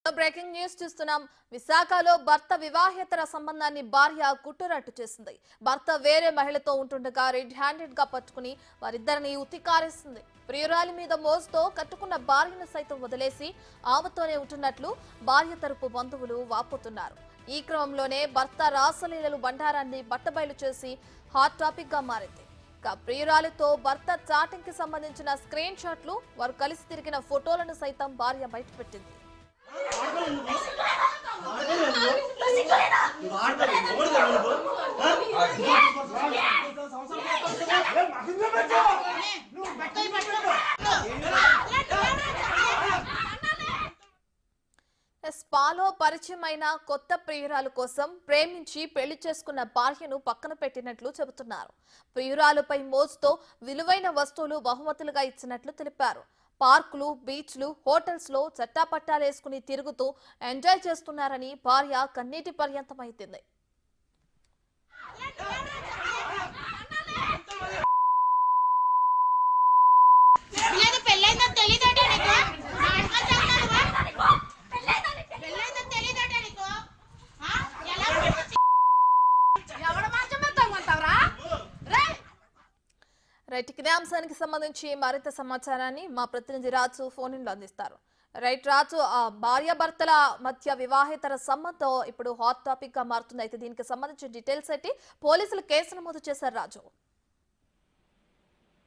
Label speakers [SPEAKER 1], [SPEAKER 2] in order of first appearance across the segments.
[SPEAKER 1] Breaking news చూస్తున్నాం. విశాఖలో భర్త వివాహేతర సంబంధాన్ని భార్య గుట్టురట్టు చేసింది. భర్త వేరే మహిళతో ఉంటుండగా రెడ్ హ్యాండెడ్ గా పట్టుకుని వారిద్దరిని ఉతికారేసింది. ప్రియురాలి మీద మోజుతో కట్టుకున్న భార్యను సైతం వదిలేసి ఆమెతోనే ఉంటున్నట్లు భార్య తరపు బంధువులు వాపోతున్నారు. ఈ క్రమంలోనే భర్త రాసలీలలు బండారాన్ని బట్టబయలు చేసి హాట్ టాపిక్ గా మారింది. ఇక ప్రియురాలితో భర్త చాటింగ్ కి సంబంధించిన స్క్రీన్ షాట్లు, వారు కలిసి తిరిగిన ఫోటోలను సైతం భార్య బయటపెట్టింది. స్పాలో పరిచయమైన కొత్త ప్రియురాలు కోసం ప్రేమించి పెళ్లి చేసుకున్న భార్యను పక్కన పెట్టినట్లు చెబుతున్నారు. ప్రియురాలుపై మోజుతో విలువైన వస్తువులు బహుమతులుగా ఇచ్చినట్లు తెలిపారు. పార్కులు, బీచ్లు, హోటల్స్ లో చట్టాపట్టాలేసుకుని తిరుగుతూ ఎంజాయ్ చేస్తున్నారని భార్య కన్నీటి పర్యంతమైంది. రైట్, ఇదే అంశానికి సంబంధించి మరింత సమాచారాన్ని మా ప్రతినిధి రాజు ఫోన్ ఇన్ లో అందిస్తారు. రైట్ రాజు, భార్యాభర్తల మధ్య వివాహేతర సంబంధం ఇప్పుడు హాట్ టాపిక్ గా మారుతుంది. అయితే దీనికి సంబంధించి డీటెయిల్స్ అయితే పోలీసులు కేసు నమోదు చేశారు. రాజు,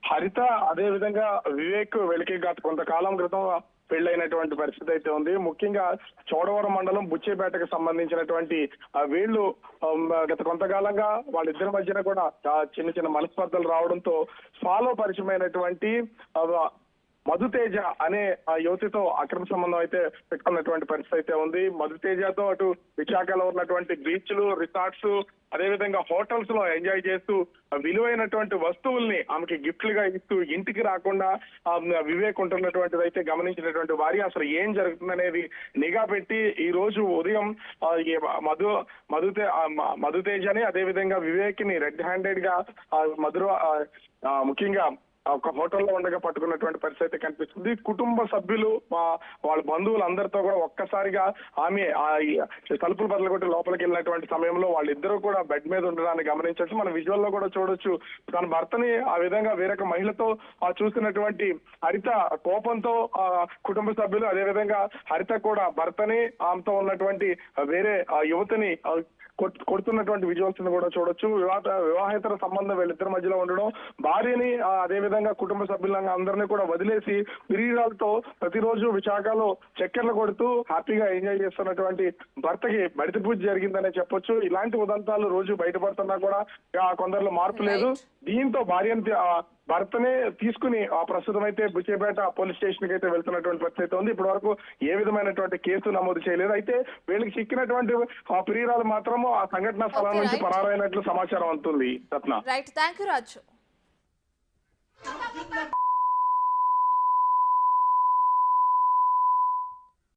[SPEAKER 2] హరిత అదే విధంగా వివేక్ వెలికి గత కొంతకాలం క్రితం పెళ్లైనటువంటి పరిస్థితి అయితే ఉంది. ముఖ్యంగా చోడవరం మండలం బుచ్చేపేటకు సంబంధించినటువంటి వీళ్ళు గత కొంతకాలంగా వాళ్ళిద్దరి మధ్యన కూడా చిన్న చిన్న మనస్పర్ధలు రావడంతో ఫాలో పరిచయమైనటువంటి మధుతేజ అనే యువతితో అక్రమ సంబంధం అయితే పెట్టుకున్నటువంటి పరిస్థితి అయితే ఉంది. మధుతేజతో అటు విశాఖలో ఉన్నటువంటి బీచ్లు, రిసార్ట్స్, అదేవిధంగా హోటల్స్ లో ఎంజాయ్ చేస్తూ విలువైనటువంటి వస్తువుల్ని ఆమెకి గిఫ్ట్లుగా ఇస్తూ ఇంటికి రాకుండా వివేక్ ఉంటున్నటువంటిది అయితే గమనించినటువంటి వారి అసలు ఏం జరుగుతుందనేది నిఘా పెట్టి ఈ రోజు ఉదయం మధుతేజని అదేవిధంగా వివేక్ ని రెడ్ హ్యాండెడ్ గా ముఖ్యంగా ఒక హోటల్లో ఉండగా పట్టుకున్నటువంటి పరిస్థితి కనిపిస్తుంది. కుటుంబ సభ్యులు, వాళ్ళ బంధువులు అందరితో కూడా ఒక్కసారిగా ఆమె తలుపులు బదలగొట్టి లోపలికి వెళ్ళినటువంటి సమయంలో వాళ్ళిద్దరూ కూడా బెడ్ మీద ఉండడాన్ని గమనించవచ్చు. మన విజువల్ లో కూడా చూడొచ్చు. తన భర్తని ఆ విధంగా వేరొక మహిళతో చూసినటువంటి హరిత కోపంతో కుటుంబ సభ్యులు, అదేవిధంగా హరిత కూడా భర్తని ఆమెతో ఉన్నటువంటి వేరే యువతిని కొడుతున్నటువంటి విజువల్స్ కూడా చూడొచ్చు. వివాహేతర సంబంధం వీళ్ళిద్దరి మధ్యలో ఉండడం, భార్యని అదేవిధంగా కుటుంబ సభ్యులంగా అందరినీ కూడా వదిలేసి ప్రియురాలతో ప్రతిరోజు విశాఖలో చక్కెర్లు కొడుతూ హ్యాపీగా ఎంజాయ్ చేస్తున్నటువంటి భర్తకి బడిత పూజ జరిగిందనే చెప్పొచ్చు. ఇలాంటి ఉదంతాలు రోజు బయటపడుతున్నా కూడా కొందరిలో మార్పు లేదు. దీంతో భర్తనే తీసుకుని ప్రస్తుతం అయితే బుచ్చేపేట పోలీస్ స్టేషన్ కి అయితే వెళ్తున్నటువంటి పరిస్థితి ఉంది. ఇప్పటి వరకు ఏ విధమైనటువంటి కేసు నమోదు చేయలేదు. అయితే వీళ్ళకి చిక్కినటువంటి ప్రియురాలు మాత్రము ఆ సంఘటనా స్థలం నుంచి పరారైనట్లు సమాచారం అందుతుంది. రత్న,
[SPEAKER 1] రైట్, థాంక్యూ రాజు.